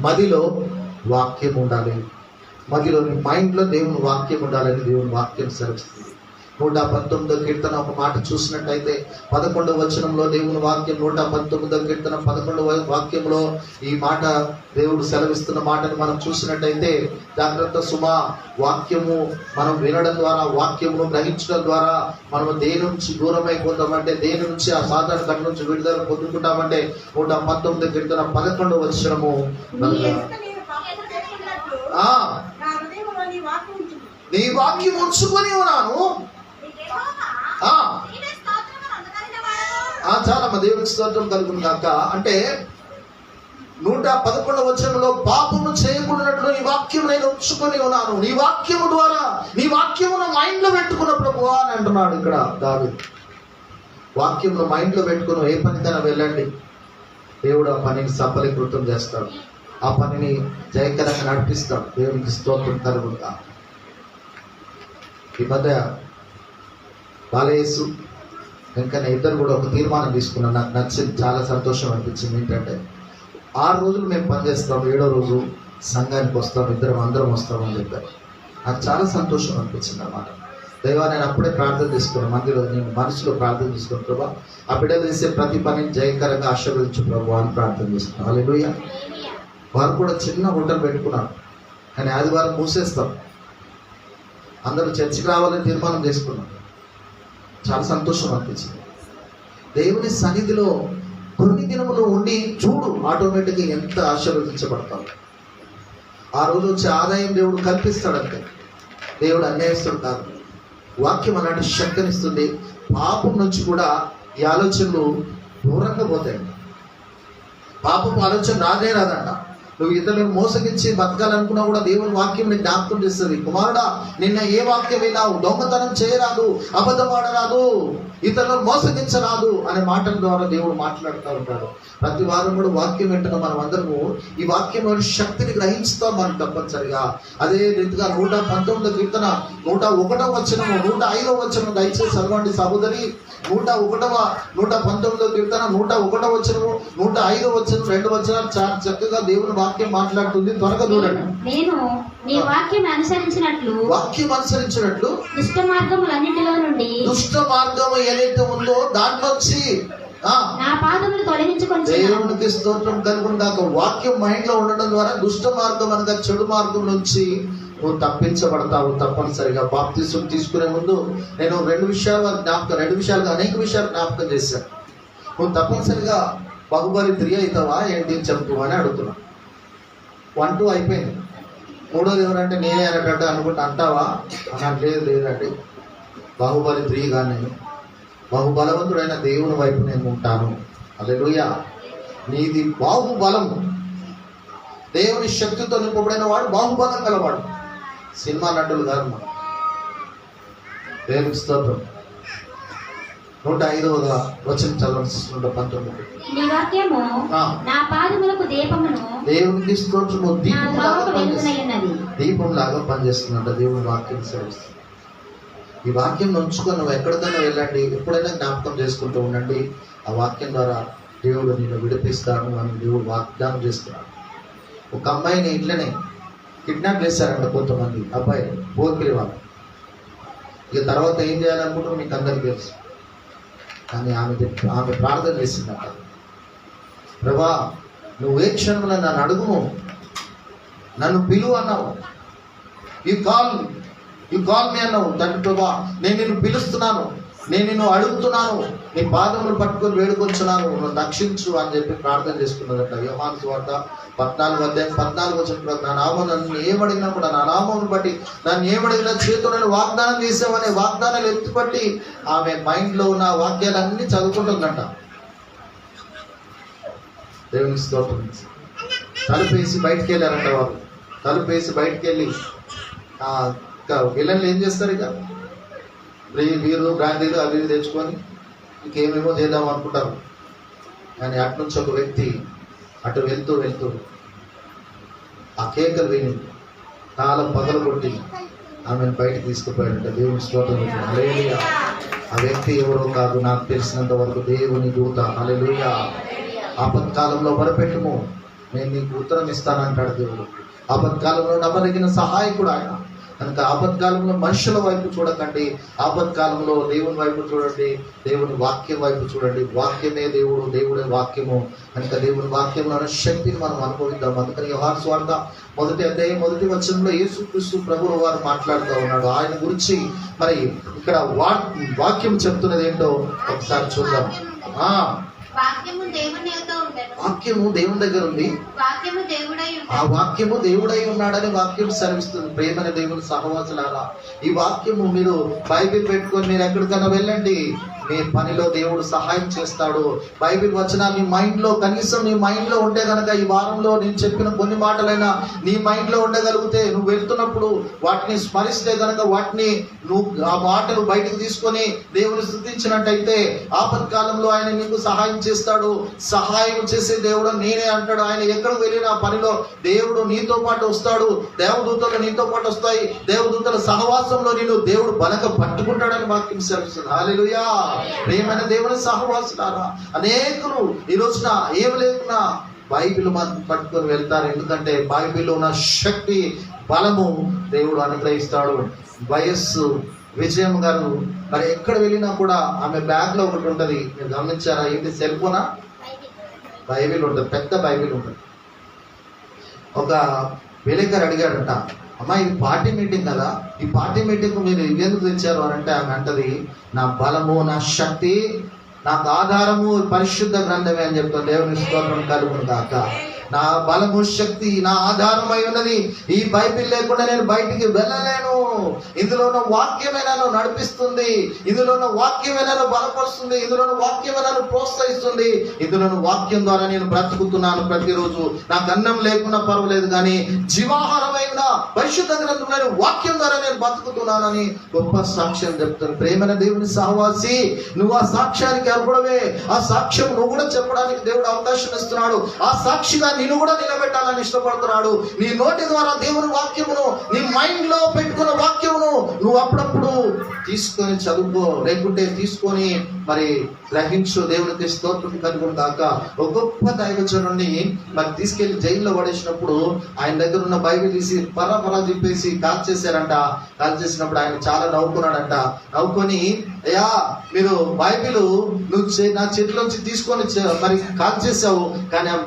మదిలో వాక్యం ఉండాలి. మదిలోని మైండ్లో దేవుని వాక్యం ఉండాలని దేవుని వాక్యం సెలవిస్తుంది. 119వ కీర్తన ఒక మాట చూసినట్టయితే 11వ వచనంలో దేవుని వాక్యం, 119వ కీర్తన 11వ వాక్యంలో ఈ మాట దేవుడు సెలవిస్తున్న మాటను మనం చూసినట్టయితే, జాగ్రత్త సుమా, వాక్యము మనం వినడం ద్వారా, వాక్యమును గ్రహించడం ద్వారా మనం దేని నుంచి దూరం అయిపోతామంటే, దేని నుంచి ఆ సాధారణ కట్ట నుంచి విడుదల పొందుకుంటామంటే 119వ కీర్తన 11వ వచనము, నీ వాక్యం ఉంచుకొని ఉన్నాను. చాలా దేవునికి స్తోత్రం కలుగును గాక. అంటే 111వ వచనంలో పాపము చేయకూడనట్లు నీ వాక్యం నేను ఉంచుకొని ఉన్నాను. నీ వాక్యము ద్వారా, నీ వాక్యమును మైండ్ లో పెట్టుకున్న ప్రభువా అని అంటున్నాడు ఇక్కడ దావీదు. వాక్యంలో మైండ్లో పెట్టుకుని ఏ పనికైనా వెళ్ళండి, దేవుడు ఆ పనిని సఫలీకృతం చేస్తాడు, ఆ పనిని జయకరంగా నడిపిస్తాడు. దేవునికి స్తోత్రం కలుగుతా. ఈ మధ్య బాలయేసు ఇంకా ఇద్దరు కూడా ఒక తీర్మానం తీసుకున్నాను, నాకు నచ్చింది, చాలా సంతోషం అనిపించింది. ఏంటంటే 6 రోజులు మేము పనిచేస్తాం, 7వ రోజు సంఘానికి వస్తాం, అందరం వస్తామని చెప్పారు. నాకు చాలా సంతోషం అనిపించింది అన్నమాట. దైవా, నేను అప్పుడే ప్రార్థన తీసుకున్నాను, మందిలో నేను మనసులో ప్రార్థన తీసుకున్నాను, ప్రభా ఆ బిడ్డలు చేసే ప్రతి పనిని జయకరంగా ఆశీర్వదించు ప్రభు అని ప్రార్థన చేస్తున్నాను. హల్లెలూయా. వారు కూడా చిన్న హోటల్ పెట్టుకున్నారు, కానీ ఆదివారం మూసేస్తాం, అందరూ చర్చికి రావాలని తీర్మానం చేసుకున్నాం. చాలా సంతోషం అనిపించింది. దేవుని సన్నిధిలో కొన్ని దినములు ఉండి చూడు, ఆటోమేటిక్గా ఎంత ఆశీర్వదించబడతాం. ఆ రోజు వచ్చే ఆదాయం దేవుడు కల్పిస్తాడంటే, దేవుడు అన్యాయస్తుడు కాదు. వాక్యం అలాంటి శక్తినిస్తుంది. పాపం నుంచి కూడా ఈ ఆలోచనలు దూరంగా పోతాయి. పాపం ఆలోచన రాదే రాదంట. నువ్వు ఇతరులను మోసగించి బతకాలనుకున్నా కూడా దేవుని వాక్యం నీకు జ్ఞాపకం చేస్తుంది. కుమారుడా, నిన్న ఏ వాక్యం విన్నావు? దొంగతనం చేయరాదు, అబద్ధం ఆడరాదు, ఇతరులను మోసగించరాదు అనే మాటల ద్వారా దేవుడు మాట్లాడుతూ ఉంటాడు. ప్రతి వారం కూడా వాక్యం వింటున్న మనం అందరము ఈ వాక్యంలోని శక్తిని గ్రహిస్తాం మనం తప్పనిసరిగా. అదే రీతిగా 119వ కీర్తన 101వ వచనము 105వ వచనం దయచేసి చదవండి సహోదరి. 119వ కీర్తన 101వ వచనము 105వ వచనం 2 వచనాలు చాలా చక్కగా దేవుని వాక్యం మాట్లాడుతుంది. త్వరగా చూడండి. నేను నీ వాక్యం అనుసరించినట్లు దుష్ట మార్గము ఏదైతే ఉందో దాంట్లోంచి నా పాదములు తొలగించుకొని దేవునికి స్తోత్రం కలుగును. వాక్యం మైండ్ లో ఉండడం ద్వారా దుష్ట మార్గం అనగా చెడు మార్గం నుంచి నువ్వు తప్పించబడతావు తప్పనిసరిగా. బాప్తిసం తీసుకునే ముందు నేను 2 విషయాలు అనేక విషయాలు జ్ఞాపకం చేశాను. నువ్వు తప్పనిసరిగా బాహుబలి 3 అవుతావా ఏంటి చెప్తూ అని అడుగుతున్నా. 1, 2 అయిపోయింది. 3వది ఎవరంటే నేనే అనేటట్టు అనుకుంటా అంటావా అన్నట్టు లేదండి. బాహుబలి 3 కానీ నేను బహుబలవంతుడైన దేవుని వైపు నేను ఉంటాను. హల్లెలూయా. నీది బాహుబలం, దేవుని శక్తితో నింపబడిన వాడు బాహుబలం గలవాడు. సినిమా నటులు కాదు మనం. దేవునికి స్తోత్రం. 105వ వచనం చదవండి. 119. నీ వాక్యము నా పాదములకు దీపమును. దేవునికి స్తోత్రము. దీపంలాగా పనిచేస్తుందంట దేవుని వాక్యం సేవిస్తుంది. ఈ వాక్యం ఉంచుకొని నువ్వు ఎక్కడికైనా వెళ్ళండి, ఎప్పుడైనా జ్ఞాపకం చేసుకుంటూ ఉండండి. ఆ వాక్యం ద్వారా దేవుడు నిన్ను విడిపిస్తాను అని దేవుడు వాగ్దానం చేస్తున్నాడు. ఒక అమ్మాయిని ఇట్లనే కిడ్నాప్ చేశారంట కొంతమంది అబ్బాయి, పోకిరి వాళ్ళు. ఇక తర్వాత ఏం చేయాలనుకుంటారో మీకు అందరికీ తెలుసు. కానీ ఆమె ప్రార్థన చేసిందంట, ప్రభా నువ్వు ఏ క్షణంలో నన్ను అడుగును, నన్ను పిలువు అన్నావు. యు కాల్ మీ అన్నావు. తండ్రి ప్రభా నేను నిన్ను పిలుస్తున్నాను, నేను నిన్ను అడుగుతున్నాను, నీ పాదములు పట్టుకొని వేడుకొచ్చున్నాను, నువ్వు రక్షించు అని చెప్పి ప్రార్థన చేసుకున్నదట. యోహాను సువార్త 14 నా నామం నన్ను ఏమడిగినా కూడా నా నామమును బట్టి నన్ను ఏమడిగినా చేతులను వాగ్దానం చేసామనే వాగ్దానాలు ఎత్తుపట్టి ఆమె మైండ్లో ఉన్న వాక్యాలన్నీ చదువుకుంటుందంట. దేవుని స్తోత్రం. తలుపేసి బయటికి వెళ్ళారంట వాళ్ళు. తలుపేసి బయటికి వెళ్ళి పిల్లలు ఏం చేస్తారు, ఇక బీరు బ్రాండీలు అవి తెచ్చుకొని ఇంకేమేమో చేద్దాం అనుకుంటారు. కానీ అటు నుంచి ఒక వ్యక్తి అటు వెళ్తూ ఆ కేకలు విని తాళం పగలు కొట్టి ఆమెను బయటకు తీసుకుపోయాడంట. దేవుని స్తోత్రం. హల్లెలూయా. ఆ వ్యక్తి ఎవరో కాదు, నాకు తెలిసినంత వరకు దేవుని దూత. హల్లెలూయా. ఆపత్కాలంలో మొరపెట్టుము, నేను నీకు ఉత్తరం ఇస్తానంటాడు దేవుడు. ఆపత్కాలంలో నమ్మదగిన సహాయకుడు ఆయన. కనుక ఆపత్కాలంలో మనుషుల వైపు చూడకండి, ఆపత్కాలంలో దేవుని వైపు చూడండి, దేవుని వాక్యం వైపు చూడండి. వాక్యమే దేవుడు, దేవుడే వాక్యము. కనుక దేవుని వాక్యంలో శక్తిని మనం అనుభవిద్దాం. అందుకని యోహాను సువార్త 1వ అధ్యాయం 1వ వచనంలో యేసుక్రీస్తు ప్రభువు వారు మాట్లాడుతూ ఉన్నాడు. ఆయన గురించి మరి ఇక్కడ వాక్యం చెప్తున్నది ఏంటో ఒకసారి చూద్దాం. వాక్యము దేవుని దగ్గర ఉంది, ఆ వాక్యము దేవుడై ఉన్నాడని వాక్యం సెలవిస్తుంది. ప్రేమని దేవుని సహవాసులారా, ఈ వాక్యము మీరు బైబిల్ పెట్టుకొని మీరు ఎక్కడికైనా వెళ్ళండి, మీ పనిలో దేవుడు సహాయం చేస్తాడు. బైబిల్ వచనాలు నీ మైండ్లో, కనీసం నీ మైండ్లో ఉంటే కనుక, ఈ వారంలో నేను చెప్పిన కొన్ని మాటలైనా నీ మైండ్లో ఉండగలిగితే, నువ్వు వెళ్తున్నప్పుడు వాటిని స్మరిస్తే కనుక, వాటిని నువ్వు ఆ మాటలు బయటకు తీసుకొని దేవుని స్తుతించినట్టయితే ఆపత్కాలంలో ఆయన నీకు సహాయం చేస్తాడు. సహాయం చేసే దేవుడు నేనే అంటాడు. ఆయన ఎక్కడికి వెళ్ళిన పనిలో దేవుడు నీతో పాటు వస్తాడు. దేవదూతలు నీతో పాటు వస్తాయి. దేవదూతల సహవాసంలో నేను దేవుడు బలక పట్టుకుంటాడని వాక్యం సెలవుస్తుంది. హల్లెలూయా. ప్రియమైన దేవుని సహవాసులారా, అనేకులు ఈ రోజున ఏమి లేకున్నా బైబిల్ మాత్రం పట్టుకొని వెళ్తారు. ఎందుకంటే బైబిల్లో ఉన్న శక్తి, బలము దేవుడు అనుగ్రహిస్తాడు. వయస్సు విజయం గారు మరి ఎక్కడ వెళ్ళినా కూడా ఆమె బ్యాగ్ లో ఒకటి ఉంటుంది, మీరు గమనించారా? ఏంటి? సెల్ ఫోనా? బైబిల్ ఉంటుంది, పెద్ద బైబిల్ ఉంటుంది. ఒక విలేకరు అడిగాడంట, అమ్మా ఇది పార్టీ మీటింగ్ కదా, ఈ పార్టీ మీటింగ్ మీరు ఎందుకు తెచ్చారు అని అంటే ఆమె అంటది, నా బలము, నా శక్తి, నాకు ఆధారము పరిశుద్ధ గ్రంథమే అని చెప్తాను. దేవుని స్తోత్రం కలుగును గాక. నా బలము, శక్తి, నా ఆధారమై ఉన్నది. ఈ బైబిల్ లేకుండా నేను బయటికి వెళ్ళలేను. ఇందులో ఉన్న వాక్యమే నన్ను నడిపిస్తుంది. ఇందులో ఉన్న వాక్యమే నన్ను బలపరుస్తుంది. ఇందులో ఉన్న వాక్యమే నన్ను ప్రోత్సహిస్తుంది. ఇందులో ఉన్న వాక్యం ద్వారా నేను బ్రతుకుతున్నాను ప్రతిరోజు. నాకు అన్నం లేకున్నా పర్వాలేదు, కానీ జీవాహారమైన పరిశుద్ధ గ్రంథంలోని వాక్యం ద్వారా నేను బతుకుతున్నానని గొప్ప సాక్ష్యం చెప్తాను. ప్రేమైన దేవుని సహవాసి, నువ్వు ఆ సాక్ష్యానికి అర్హుడవే. ఆ సాక్ష్యం నువ్వు కూడా చెప్పడానికి దేవుడు అవకాశం ఇస్తున్నాడు. ఆ సాక్షిగా నిన్ను కూడా నిలబెట్టాలని ఇష్టపడుతున్నాడు. నీ నోటి ద్వారా దేవుని వాక్యమును, నీ మైండ్ లో పెట్టుకున్న వాక్యమును నువ్వు అప్పుడప్పుడు తీసుకొని చదువుకో, లేకుంటే తీసుకొని మరి గ్రహించు. దేవునికి స్తోత్రం కలుగును గాక. ఒక గొప్ప దైవజనుడిని మరి తీసుకెళ్లి జైల్లో పడేసినప్పుడు ఆయన దగ్గర ఉన్న బైబిల్ తీసి పరా చెప్పేసి కాల్ చేశారంట. కాల్ చేసినప్పుడు ఆయన చాలా నవ్వుకున్నాడంట. నవ్వుకొని, అయ్యా మీరు బైబిల్ నువ్వు నా చేతిలోంచి తీసుకొని మరి కాల్ చేసావు, కానీ ఆ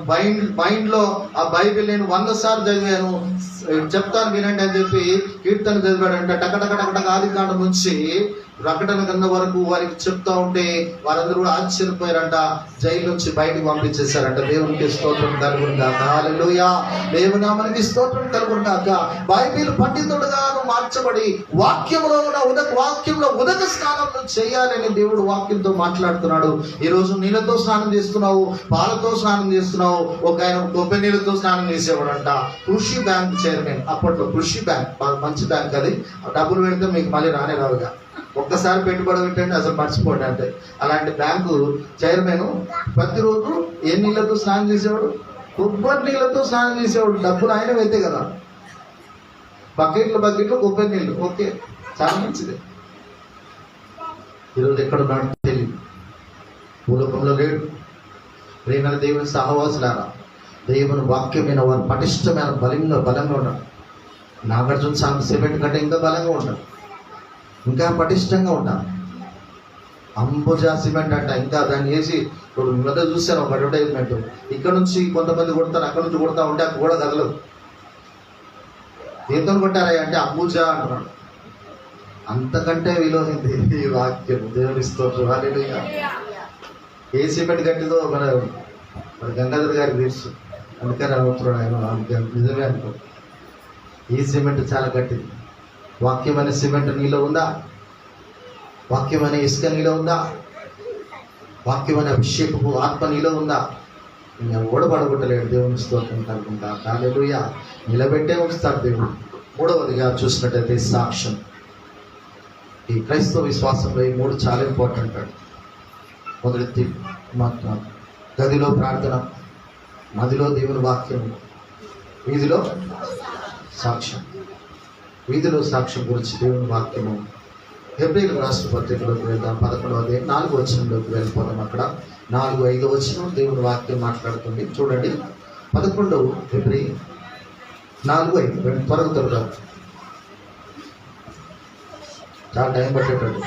మైండ్ లో ఆ బైబిల్ నేను 100 సార్లు చదివాను, చెప్తాను వినండి అని చెప్పి కీర్తన చదివాడంట. టకటక ఆదికాండం నుంచి ప్రకటన కింద వరకు వారికి చెప్తా ఉంటే వారందరూ కూడా ఆశ్చర్యపోయారంట. జైలు నుంచి బయటకు పంపించేశారంట. దేవునికి స్తోత్రం కలుగును గాక. హల్లెలూయా. దేవునామానికి స్తోత్రం కలుగును గాక. బైబిల్ పండితుడుగా మార్చబడి వాక్యంలో ఉన్న వాక్యంలో ఉదక స్నానం చేయాలని దేవుడు వాక్యంతో మాట్లాడుతున్నాడు. ఈ రోజు నీళ్ళతో స్నానం చేస్తున్నావు, పాలతో స్నానం చేస్తున్నావు. ఒక ఆయన కొబ్బరి నీళ్ళతో స్నానం చేసేవాడంట. కృషి బ్యాంక్ చైర్మన్, అప్పట్లో కృషి బ్యాంక్ మంచి బ్యాంక్, అది డబ్బులు పెడితే మీకు మళ్ళీ రానే రావుగా, ఒక్కసారి పెట్టుబడి పెట్టండి అసలు మర్చిపోండి అంటే. అలాంటి బ్యాంకు చైర్మన్ ప్రతిరోజు ఏ నీళ్ళతో స్నానం చేసేవాడు? కొబ్బరి నీళ్ళతో స్నానం చేసేవాడు. డబ్బులు ఆయన అయితే కదా, బకెట్లు కొబ్బరి నీళ్ళు. ఓకే, చాలా మంచిది. ఈరోజు ఎక్కడున్నాడు తెలియదు, భూలోకంలో లేడు. ప్రేమైన దేవుని సహవాసులారా, దేవుని వాక్యమైన వారు పటిష్టమైన బలంగా ఉన్నాడు. నాగార్జున సాంగ్ సిమెంట్ కంటే ఇంకా బలంగా ఉంటాడు, ఇంకా పటిష్టంగా ఉంటాను. అంబుజా సిమెంట్ అంట, ఇంకా దాన్ని వేసి ఇప్పుడు మధ్య చూశాను ఒక అడ్వర్టైజ్మెంట్, ఇక్కడ నుంచి కొంతమంది కొడతారు, అక్కడ నుంచి కొడతా ఉంటే ఆ గోడ కదలదు. దేంతో కొట్టారా అంటే అంబుజా అంటున్నాడు. అంతకంటే విలువైంది ఈ వాక్యం. దేవుని స్తోత్రం. హల్లెలూయా. ఏ సిమెంట్ గట్టిదో మన గంగాధర్ గారికి తెలుసు, అందుకని అవుతున్నాడు ఆయన. నిజమే అనుకో, ఈ సిమెంట్ చాలా గట్టిది. వాక్యం అనే సిమెంట్ నీలో ఉందా? వాక్యం అనే ఇసుక నీలో ఉందా? వాక్యం అనే అభిషేకపు ఆత్మ నీలో ఉందా? నేను ఓడబడగొట్టలేడు. దేవుని స్తోత్రం కలుగుతా. హల్లెలూయా. నిలబెట్టే ఉంచుతాడు దేవుడు. మూడవదిగా చూసినట్టయితే సాక్ష్యం. ఈ క్రైస్తవ విశ్వాసంలో ఈ 3 చాలా ఇంపార్టెంట్. మొదటి గదిలో ప్రార్థన, మదిలో దేవుని వాక్యం, వీధిలో సాక్ష్యం. వీధిలో సాక్ష్యం గురించి దేవుని వాక్యము హెబ్రీయులకు రాసిన పత్రికలోకి వెళ్దాం. 11వ అధ్యాయం 4వ వచనంలోకి వెళ్ళిపోతాం. అక్కడ 4, 5వ వచనం దేవుని వాక్యం మాట్లాడుతుంది. చూడండి, 11 హెబ్రీ 4, 5 త్వరగా చాలా టైం పట్టేటట్టు.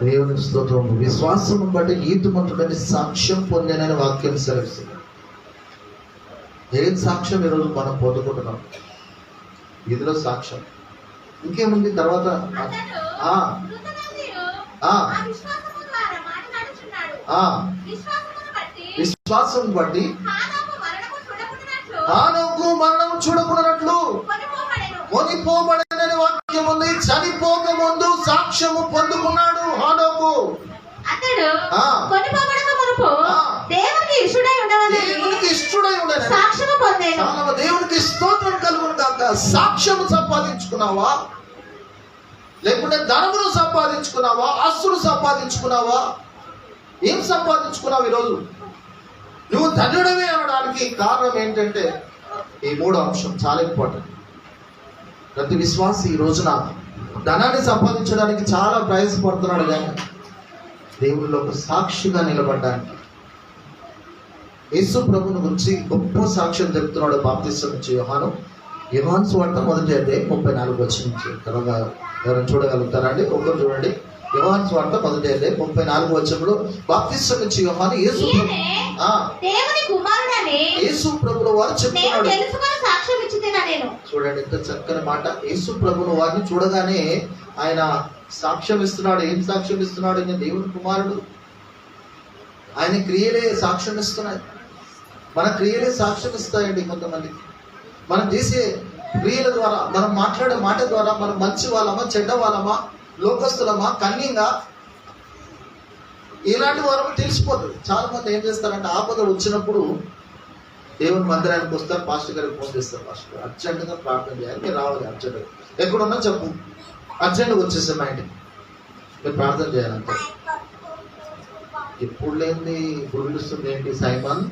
దేవుని స్తోత్రం. విశ్వాసము బట్టి నీతిమంతుడని సాక్ష్యం పొందేనని వాక్యం సెలవిస్తుంది. ఏం సాక్ష్యం ఈరోజు మనం పొందుకుంటున్నాం? ఇదిలో సాక్ష్యం. ఇంకేముంది తర్వాత? విశ్వాసం బట్టి హానోకు మరణం చూడకున్నట్లు కొనిపోబడనని వాక్యం ఉంది. చనిపోక ముందు సాక్ష్యము పొందుకున్నాడు హానోకు. అతడు కొనిపోబడక మునుపు దేవునికి ఇష్టడై ఉండవని సాక్ష్యము పొందెను. దేవునికి స్తోత్రం కలుగును కాక. సాక్ష్యము సంపాదించుకున్నావా, లేకుంటే ధనమును సంపాదించుకున్నావా, ఆస్తులు సంపాదించుకున్నావా? ఏం సంపాదించుకున్నావు ఈరోజు? నువ్వు ధన్యుడమే అనడానికి కారణం ఏంటంటే ఈ మూడో అంశం చాలా ఇంపార్టెంట్. ప్రతి విశ్వాసి ఈ రోజున ధనాన్ని సంపాదించడానికి చాలా ప్రయాసపడుతున్నాడు, కానీ దేవునిలో ఒక సాక్షిగా నిలబడడానికి యేసు ప్రభుని గురించి గొప్ప సాక్ష్యం చెప్తున్నాడు. బాప్తిసం నుంచి యోహాను సువార్త 1:34 త్వరగా ఎవరైనా చూడగలుగుతారా అండి? ఒకరు చూడండి. యోహాను సువార్త 1:34 బాప్తిసం నుంచి యోహాను యేసు ప్రభుల వారు చెప్తున్నాడు. చూడండి ఎంత చక్కని మాట. యేసు ప్రభుల వారిని చూడగానే ఆయన సాక్ష్యం ఇస్తున్నాడు. ఏం సాక్ష్యం ఇస్తున్నాడు? ఆయన దేవుని కుమారుడు. ఆయన క్రియలే సాక్ష్యం ఇస్తున్నాయి. మన క్రియలే సాక్ష్యం ఇస్తాయండి. కొంతమందికి మనం చేసే క్రియల ద్వారా, మనం మాట్లాడే మాట ద్వారా మనం మంచి వాళ్ళమా, చెడ్డ వాళ్ళమా, లోకస్తులమా, కన్యంగా, ఇలాంటి వారు తెలిసిపోతుంది. చాలా మంది ఏం చేస్తారంటే ఆపదలు వచ్చినప్పుడు దేవుని మందిరానికి వస్తారు, పాస్టర్ గారికి ఫోన్ చేస్తారు. పాస్టర్ గారు అర్జెంటుగా ప్రార్థన చేయాలి, మీరు రావాలి, అర్జెంటుగా ఎక్కడున్నా చెప్పు, అర్జెంటుగా వచ్చేసాం మా ఇంటికి, మీరు ప్రార్థన చేయాలంటే. ఎప్పుడు లేని ఇప్పుడు పిలుస్తుంది ఏంటి, సైమన్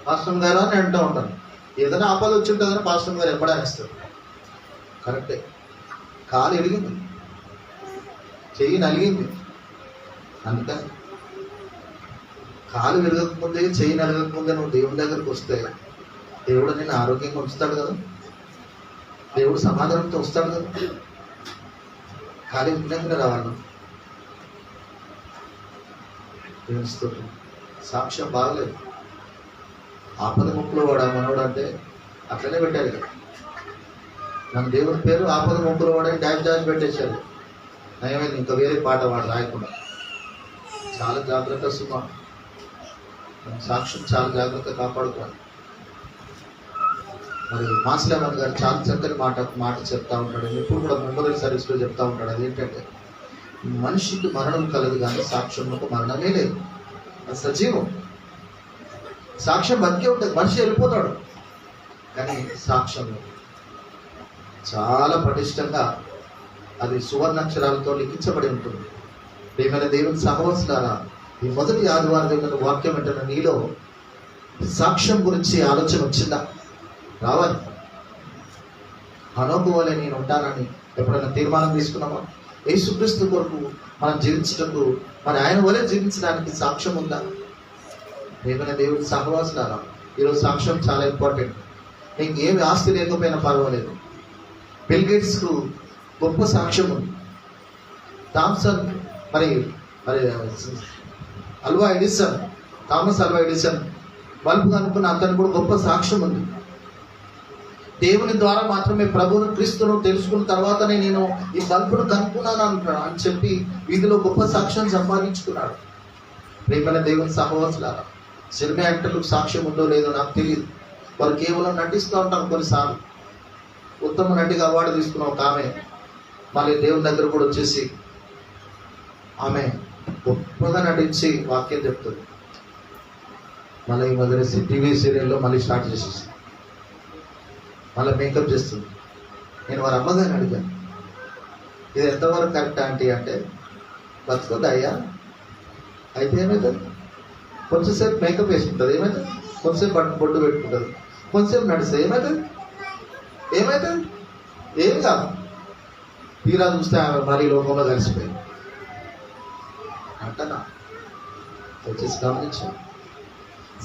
పాస్టర్ గారు అని అంటూ ఉంటాను. ఏదైనా ఆపద వచ్చి ఉంటుందని పాస్టర్ గారు ఎప్పుడనిస్తారు. కరెక్టే. కాలు ఎరిగింది, చెయ్యి నలిగింది, అందుకని కాలు విరగకముందే, చెయ్యి నలగకముందే నువ్వు దేవుని దగ్గరకు వస్తే దేవుడు నేను ఆరోగ్యంగా ఉంచుతాడు కదా, దేవుడు సమాధానంతో వస్తాడు కదా. ఖాళీ విజ్ఞానంగా రావాలి. సాక్ష్యం బాగలేదు. ఆపద ముక్కులో వాడు మనవాడు అంటే అట్లనే పెట్టారు కదా. మన దేవుని పేరు ఆపద ముక్కులో వాడని డాష్ పెట్టేశారు. నయమైంది ఇంకా వేరే పాట వాడు రాయకుండా. చాలా జాగ్రత్త సుమా, సాక్ష్యం చాలా జాగ్రత్త కాపాడుకోవాలి. మరి మాస్లేమన్ గారు చాలా చక్కని మాట చెప్తా ఉంటాడు. ఇప్పుడు కూడా మెమోరియల్ సర్వీస్లో చెప్తా ఉంటాడు. అదేంటంటే మనిషికి మరణం కలదు, కానీ సాక్ష్యంకు మరణమే లేదు. అది సజీవం. సాక్ష్యం బతికే ఉంటుంది. మనిషి వెళ్ళిపోతాడు, కానీ సాక్ష్యం చాలా పటిష్టంగా అది సువర్ణాక్షరాలతో లిఖించబడి ఉంటుంది. ప్రియమైన దేవుని సహవాసులారా, ఈ మొదటి ఆదివారం దగ్గర వాక్యం ఏంటంటే నీలో సాక్ష్యం గురించి ఆలోచన వచ్చిందా? రావాలి. హనోకు వలె నేను ఉంటానని ఎప్పుడైనా తీర్మానం తీసుకున్నామా? యేసుక్రీస్తు కొరకు మనం జీవించటకు, మరి ఆయన వలె జీవించడానికి సాక్ష్యం ఉందా? ప్రియమైన దేవుని సహవాసులారా, ఈరోజు సాక్ష్యం చాలా ఇంపార్టెంట్. నీకు ఏమి ఆస్తి లేకపోయినా పర్వాలేదు. బిల్ గేట్స్కు గొప్ప సాక్ష్యం ఉంది. థామస్ అల్వా ఎడిసన్ బల్బు కనుక్కున్న అతను కూడా గొప్ప సాక్ష్యం ఉంది. దేవుని ద్వారా మాత్రమే ప్రభువును క్రీస్తును తెలుసుకున్న తర్వాతనే నేను ఈ బల్బును కనుక్కున్నాను అని చెప్పి వీధిలో గొప్ప సాక్ష్యం సంపాదించుకున్నాడు. ప్రియమైన దేవుని సహవాసులారా, సినిమా యాక్టర్లకు సాక్ష్యం ఉందో లేదో నాకు తెలియదు. వారు కేవలం నటిస్తూ ఉంటారు. కొన్నిసార్లు ఉత్తమ నటిగా అవార్డు తీసుకున్న ఒక ఆమె మళ్ళీ దేవుని దగ్గర కూడా వచ్చేసి ఆమె గొప్పగా నటించి వాక్యం చెప్తుంది. మళ్ళీ ఈ మధ్య టీవీ సీరియల్లో మళ్ళీ స్టార్ట్ చేసేసి మళ్ళీ మేకప్ చేస్తుంది. నేను వారి అమ్మగారిని అడిగాను, ఇది ఎంతవరకు కరెక్ట్ ఆంటీ అంటే, బతుకుంది అయ్యా, అయితే ఏమవుతుంది, కొంచెంసేపు మేకప్ వేసుకుంటుంది, ఏమవుతుంది, కొంచెంసేపు బొట్టు పెట్టుకుంటుంది, కొంచెంసేపు నడిస్తే ఏమవుతుంది, ఏమి కాదు. తీరా చూస్తే ఆమె మరీ లోకంలో కలిసిపోయింది అంటనా. వచ్చేసి గమనించాను,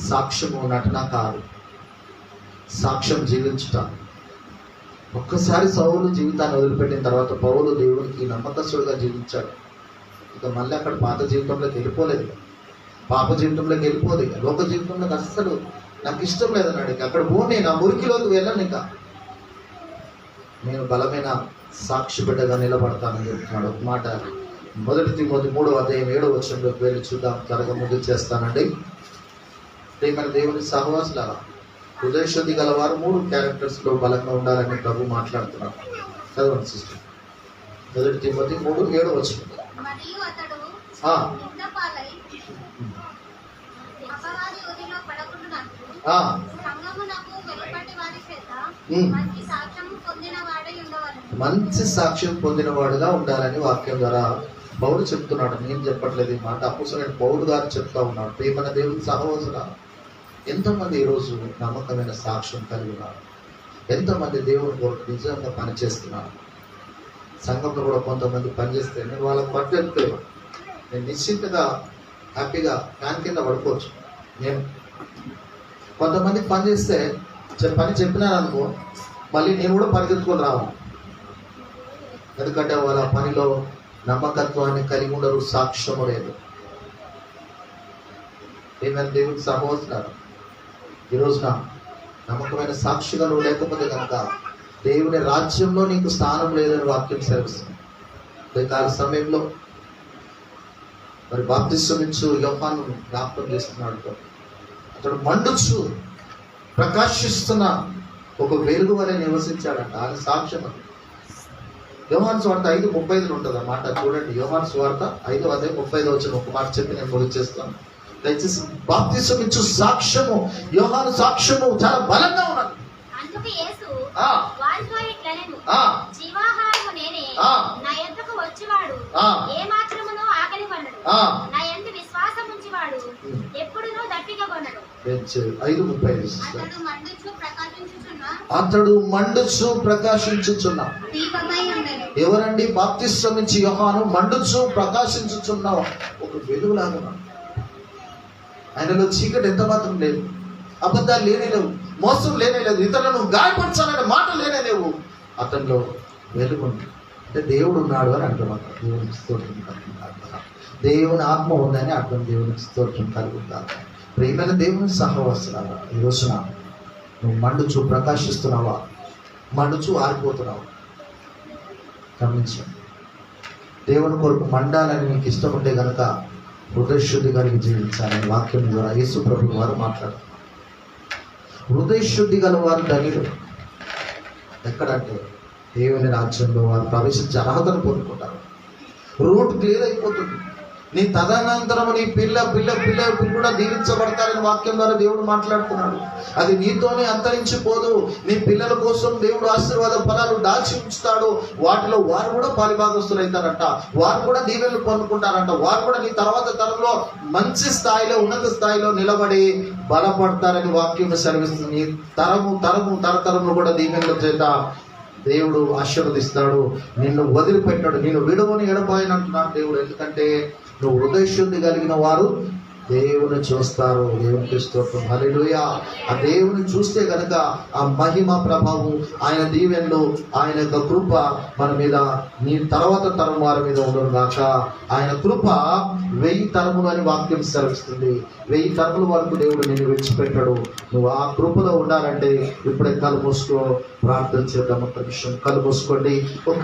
సాక్ష్యము నటన కాదు, సాక్ష్యం జీవించుట. ఒక్కసారి సౌలు జీవితాన్ని వదిలిపెట్టిన తర్వాత పౌలు దేవునికి నమ్మకస్తుడుగా జీవించాడు. ఇక మళ్ళీ అక్కడ పాత జీవితంలోకి వెళ్ళిపోలేదు, పాప జీవితంలోకి వెళ్ళిపోలేదు, లోక జీవితంలోకి అస్సలు నాకు ఇష్టం లేదన్నాడు. ఇక అక్కడ పోనీ నా మురికిలోకి వెళ్ళను, ఇక నేను బలమైన సాక్షి బిడ్డగా నిలబడతానని చెప్తున్నాడు. ఒక మాట మొదటి తిమోతి 3:7 వెళ్ళి చూద్దాం. త్వరగా ముందు చేస్తానండి. ప్రియమైన దేవుని సహవాసులారా, హృదయశుద్ధి గలవారు 3 క్యారెక్టర్స్లో బలంగా ఉండాలని ప్రభు మాట్లాడుతున్నారు. చదవండి సిస్టర్. మొదటి తిమోతి 3:7. మరియు అతడు నిందపాలై అపవాది ఊరిలో పడకుండునట్లు సంగమునకు వెలుపటి వారి చేత మంచి సాక్ష్యం పొందిన వాడై ఉండవలెను. మంచి సాక్ష్యం పొందినవాడుగా ఉండాలని వాక్యం ద్వారా పౌలు చెప్తున్నాడు. నేను చెప్పట్లేదు ఈ మాట, అపోస్తలుడైన పౌలు గారు చెప్తా ఉన్నాడు. ప్రియమైన దేవుని సహవాసులారా, ఎంతమంది ఈరోజు నమ్మకమైన సాక్ష్యం కలిగి ఉన్నారు? ఎంతమంది దేవుని కొరకు నిజంగా పనిచేస్తున్నారు? సంఘంలో కూడా కొంతమంది పనిచేస్తే నేను వాళ్ళకి పట్టుకెళ్తే నేను నిశ్చింతగా హ్యాపీగా ఫ్యాన్ కింద పడుకోవచ్చు. నేను కొంతమంది పనిచేస్తే పని చెప్పినాను అనుకో, మళ్ళీ నేను కూడా పరిగెత్తుకొని రావాలి. ఎందుకంటే వాళ్ళ పనిలో నమ్మకత్వాన్ని కలిగి ఉండరు, సాక్ష్యము లేదు. ఏమైనా దేవుని సహోదరులారా, ఈ రోజున నమ్మకమైన సాక్షిగా నువ్వు లేకపోతే కనుక దేవుని రాజ్యంలో నీకు స్థానం లేదని వాక్యం సెలవిస్తుంది. కాల సమయంలో మరి బాప్తిస్మం ఇచ్చు యోహాను జ్ఞాపకం చేస్తున్నాడు. అతడు మండుచు ప్రకాశిస్తున్న ఒక వెలుగు వలె నివసించాడంట. ఆయన సాక్ష్యం అది. యోహాను సువార్త 5:35 ఉంటుంది అన్నమాట. చూడండి, యోహాను సువార్త 5:35 ఒక మాట చెప్పి నేను ముగించేస్తాను. దయచేసి బాప్తిస్మం ఇచ్చు సాక్ష్యము, యోహాను సాక్ష్యము చాలా బలంగా ఉన్నది. అందుకు యేసు వారితో ఇట్లనెను, జీవాహారము నేనే, నా యొద్దకు వచ్చువాడు ఏ మాత్రమును ఆకలి కొనడు, నా యందు విశ్వాసం ఉంచువాడు ఎప్పుడునూ దప్పిక కొనడు. 5:35. అతడు మండుచు ప్రకాశించుచున్న దీపమై ఉండెను. ఎవరండి? బాప్తిస్మం ఇచ్చి యోహాను మండుచు ప్రకాశించుచున్న ఒక వెలుగులాగా ఉన్నాడు. ఆయనలో చీకటి ఎంత మాత్రం లేదు, అబద్ధాలు లేనే లేవు, మోసం లేనే లేదు, ఇతరులను గాయపరచాలనే మాట లేనే లేవు. అతనిలో వెలుగుంది. అంటే దేవుడు ఉన్నాడు అని అంటున్నాడు. దేవునికి స్తోత్రం కలుగుతారు. దేవుని ఆత్మ ఉందని అర్థం. దేవునికి స్తోత్రం కలుగుతారు. ప్రియమైన దేవుని సహవాసులారా, ఈ రోజున నువ్వు మండుచు ప్రకాశిస్తున్నావా, మండుచు ఆరిపోతున్నావా? గమనించండి. దేవుని కొరకు మండాలని నీకు ఇష్టం ఉంటే కనుక హృదయశుద్ధి కలిగి జీవించాలని వాక్యం ద్వారా యేసు ప్రభువు వారు మాట్లాడుతున్నారు. హృదయశుద్ధి గల వారు ధన్యులు. ఎక్కడంటే దేవుని రాజ్యంలో వారు ప్రవేశించే అర్హతను పొందుకుంటారు. రూట్ క్లియర్ అయిపోతుంది. నీ తదనంతరము నీ పిల్ల కూడా దీవించబడతారని వాక్యం ద్వారా దేవుడు మాట్లాడుతున్నాడు. అది నీతోనే అంతరించిపోదు. నీ పిల్లల కోసం దేవుడు ఆశీర్వాద ఫలాలు దాచి ఉంచుతాడు. వాటిలో వారు కూడా పాలిభాగస్తులు అవుతారంట. వారు కూడా దీవెనలు పొందుకుంటారంట. వారు కూడా నీ తర్వాత తరంలో మంచి స్థాయిలో, ఉన్నత స్థాయిలో నిలబడి బలపడతారని వాక్యం సెలవిస్తుంది. నీ తరతరము కూడా దీవెనల చేత దేవుడు ఆశీర్వదిస్తాడు. నిన్ను వదిలిపెట్టాడు, నిన్ను విడువని ఎడబాయనంటున్నాడు దేవుడు. ఎందుకంటే నువ్వు హృదయశుద్ధి కలిగిన వారు దేవుని చూస్తారు. దేవునికి స్తోత్రం, హల్లెలూయా. ఆ దేవుని చూస్తే కనుక ఆ మహిమ ప్రభావం, ఆయన దీవెనలు, ఆయన యొక్క కృప మన మీద, నీ తర్వాత తరం వారి మీద ఉండదు కాక. ఆయన కృప 1000 తరములు అని వాక్యం సెలవిస్తుంది. 1000 తరముల వరకు దేవుడు నిన్ను విడిచిపెట్టాడు. నువ్వు ఆ కృపలో ఉండాలంటే ఇప్పుడే కళ్ళు మూసుకో, ప్రార్థన చేద్దాం. ఒక నిమిషం కళ్ళు మూసుకోండి. ఒక